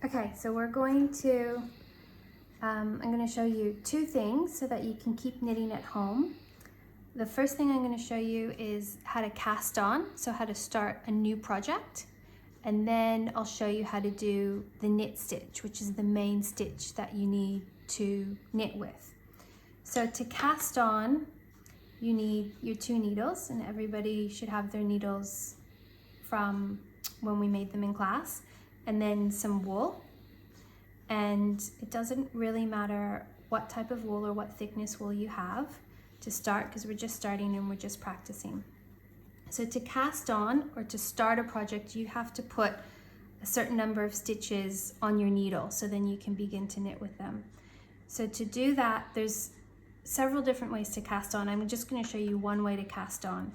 Okay, so we're going to, I'm going to show you two things so that you can keep knitting at home. The first thing I'm going to show you is how to cast on, so how to start a new project. And then I'll show you how to do the knit stitch, which is the main stitch that you need to knit with. So to cast on, you need your 2 needles, and everybody should have their needles from when we made them in class, and then some wool. And it doesn't really matter what type of wool or what thickness wool you have to start, because we're just starting and we're just practicing. So to cast on or to start a project, you have to put a certain number of stitches on your needle, so then you can begin to knit with them. So to do that, there's several different ways to cast on. I'm just going to show you one way to cast on.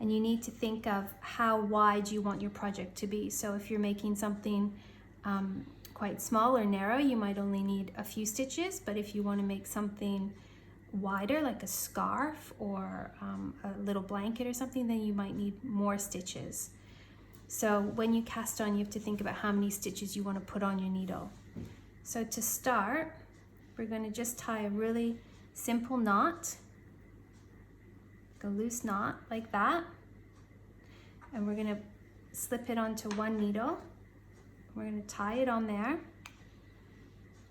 And you need to think of how wide you want your project to be. So if you're making something quite small or narrow, you might only need a few stitches, but if you want to make something wider, like a scarf or a little blanket or something, then you might need more stitches. So when you cast on, you have to think about how many stitches you want to put on your needle. So to start, we're going to just tie a really simple knot, a loose knot like that, and we're going to slip it onto one needle. We're going to tie it on there,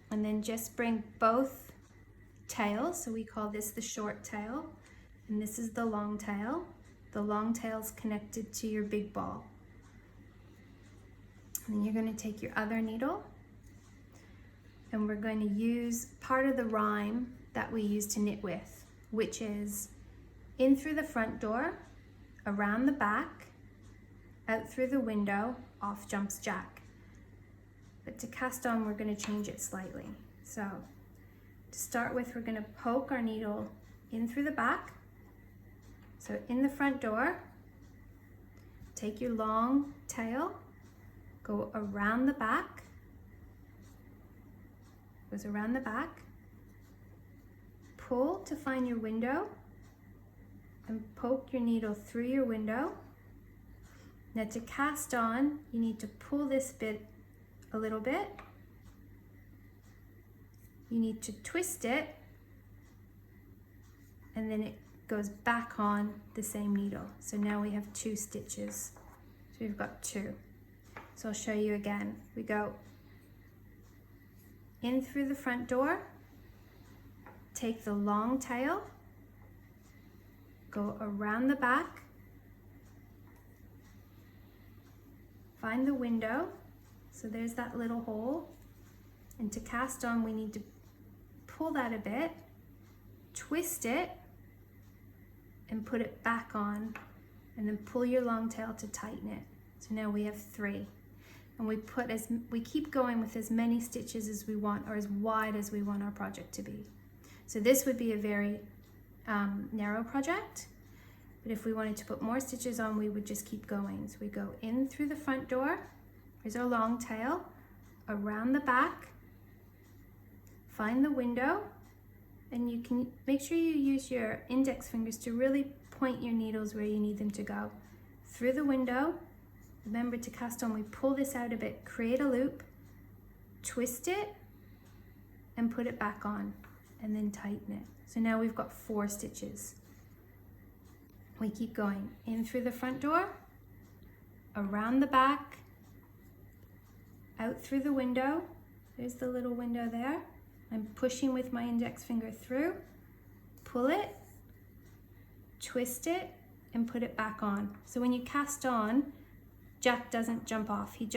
and then just bring both tails, so we call this the short tail, and this is the long tail. The long tail's connected to your big ball. And then you're going to take your other needle, and we're going to use part of the rhyme that we use to knit with, which is in through the front door, around the back, out through the window, off jumps Jack. But to cast on, we're going to change it slightly. So to start with, we're going to poke our needle in through the back. So in the front door, take your long tail, go around the back, goes around the back, pull to find your window, and poke your needle through your window. Now to cast on, you need to pull this bit a little bit. You need to twist it, and then it goes back on the same needle. So now we have 2 stitches. So we've got 2. So I'll show you again. We go in through the front door, take the long tail, go around the back, find the window, so there's that little hole, and to cast on we need to pull that a bit, twist it, and put it back on, and then pull your long tail to tighten it. So now we have 3, and we keep going with as many stitches as we want, or as wide as we want our project to be. So this would be a very narrow project, but if we wanted to put more stitches on, we would just keep going. So we go in through the front door, here's our long tail, around the back, find the window, and you can make sure you use your index fingers to really point your needles where you need them to go. Through the window, remember to cast on, we pull this out a bit, create a loop, twist it, and put it back on, and then tighten it. So now we've got 4 stitches. We keep going in through the front door, around the back, out through the window. There's the little window there. I'm pushing with my index finger through, pull it, twist it, and put it back on. So when you cast on, Jack doesn't jump off. He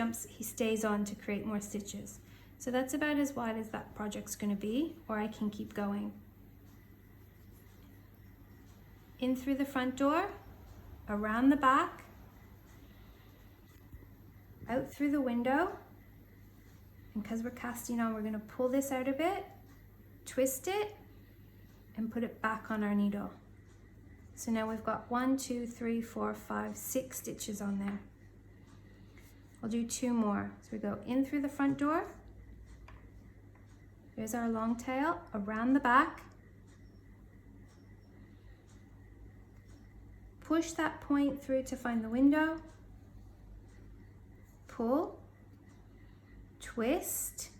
stays on to create more stitches. So that's about as wide as that project's going to be, or I can keep going. In through the front door, around the back, out through the window, and because we're casting on, we're going to pull this out a bit, twist it, and put it back on our needle. So now we've got 1, 2, 3, 4, 5, 6 stitches on there. I'll do 2 more. So we go in through the front door, there's our long tail, around the back, push that point through to find the window, pull, twist,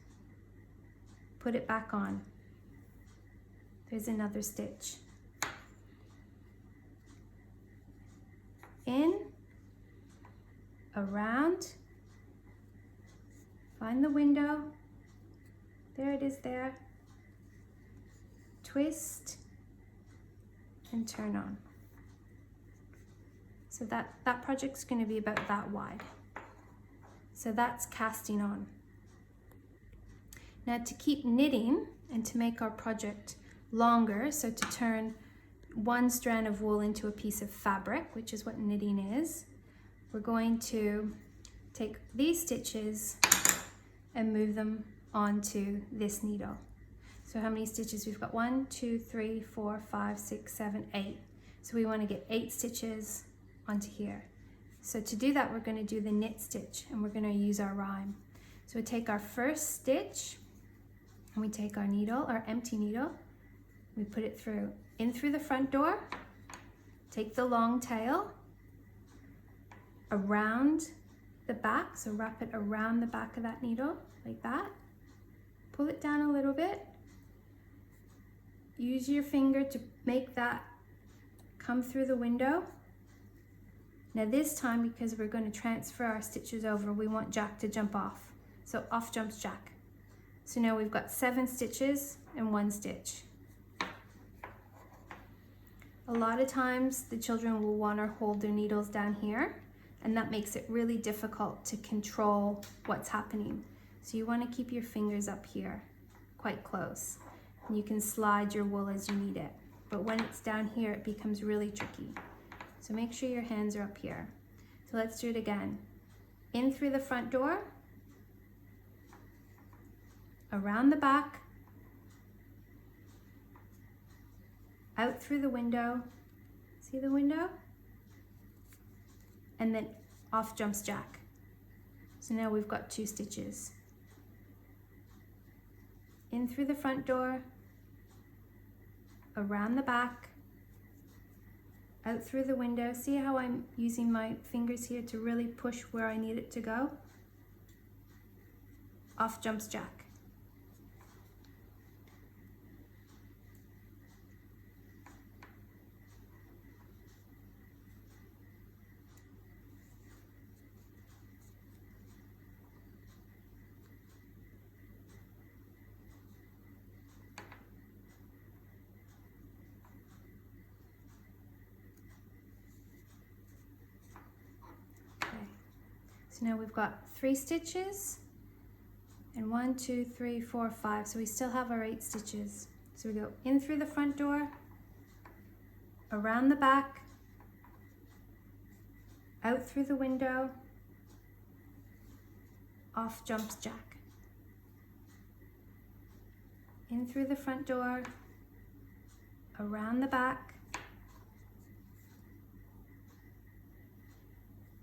put it back on. There's another stitch. In, around, find the window, there it is there, twist, and turn on. So that project's going to be about that wide. So that's casting on. Now to keep knitting and to make our project longer, so to turn one strand of wool into a piece of fabric, which is what knitting is, we're going to take these stitches and move them onto this needle. So how many stitches? We've got 1, 2, 3, 4, 5, 6, 7, 8. So we want to get 8 stitches onto here. So to do that, we're going to do the knit stitch, and we're going to use our rhyme. So we take our first stitch and we take our needle, our empty needle, we put it through, in through the front door, take the long tail, around the back, so wrap it around the back of that needle like that, pull it down a little bit, use your finger to make that come through the window. Now this time, because we're going to transfer our stitches over, we want Jack to jump off. So off jumps Jack. So now we've got 7 stitches and 1 stitch. A lot of times the children will want to hold their needles down here, and that makes it really difficult to control what's happening. So you want to keep your fingers up here, quite close. And you can slide your wool as you need it. But when it's down here, it becomes really tricky. So make sure your hands are up here. So let's do it again. In through the front door, around the back, out through the window, see the window? And then off jumps Jack. So now we've got 2 stitches. In through the front door, around the back, out through the window. See how I'm using my fingers here to really push where I need it to go? Off jumps Jack. So now we've got 3 stitches and 1, 2, 3, 4, 5. So we still have our 8 stitches. So we go in through the front door, around the back, out through the window, off jumps Jack. In through the front door, around the back,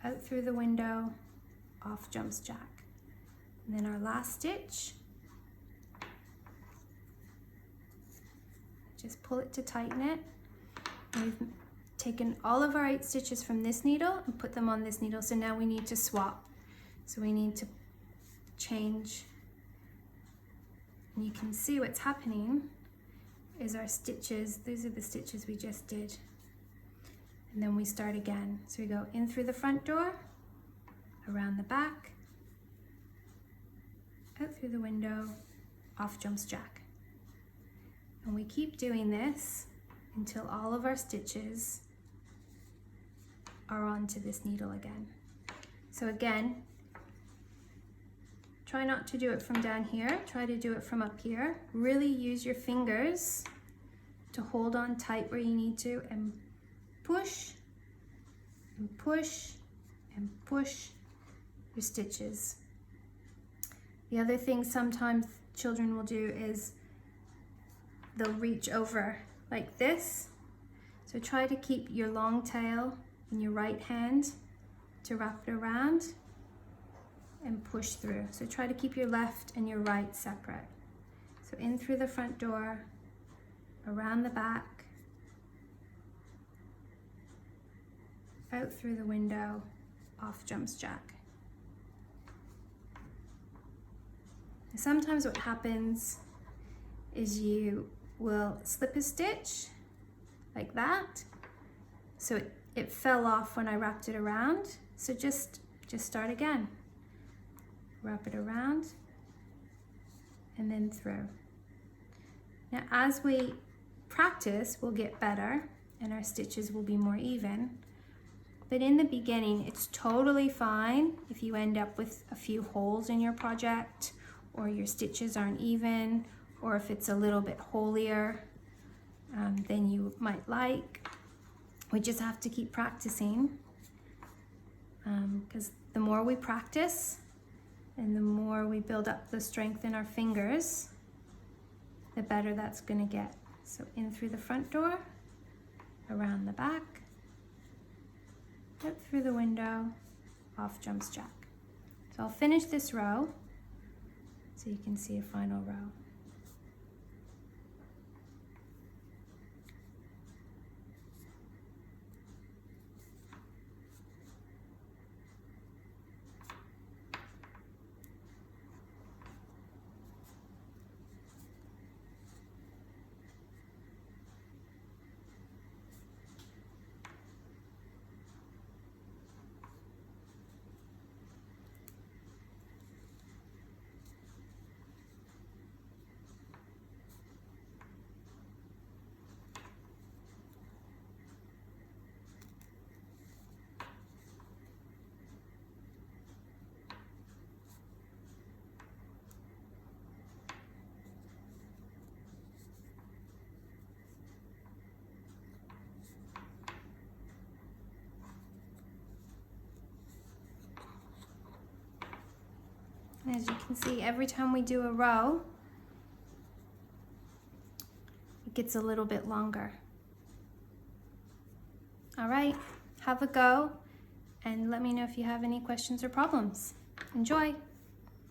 out through the window, off jumps Jack. And then our last stitch, just pull it to tighten it. And we've taken all of our 8 stitches from this needle and put them on this needle. So now we need to swap. So we need to change. And you can see what's happening is our stitches, these are the stitches we just did. And then we start again. So we go in through the front door, around the back, out through the window, off jumps Jack. And we keep doing this until all of our stitches are onto this needle again. So again, try not to do it from down here, try to do it from up here. Really use your fingers to hold on tight where you need to, and push and push and push your stitches. The other thing sometimes children will do is they'll reach over like this. So try to keep your long tail in your right hand to wrap it around and push through. So try to keep your left and your right separate. So in through the front door, around the back, out through the window, off jumps Jack. Sometimes what happens is you will slip a stitch like that. So it fell off when I wrapped it around. So just start again. Wrap it around and then through. Now as we practice, we'll get better and our stitches will be more even. But in the beginning, it's totally fine if you end up with a few holes in your project, or your stitches aren't even, or if it's a little bit holier than you might like. We just have to keep practicing, because the more we practice and the more we build up the strength in our fingers, the better that's going to get. So in through the front door, around the back, out through the window, off jumps Jack. So I'll finish this row so you can see a final row. As you can see, every time we do a row, it gets a little bit longer. All right, have a go, and let me know if you have any questions or problems. Enjoy!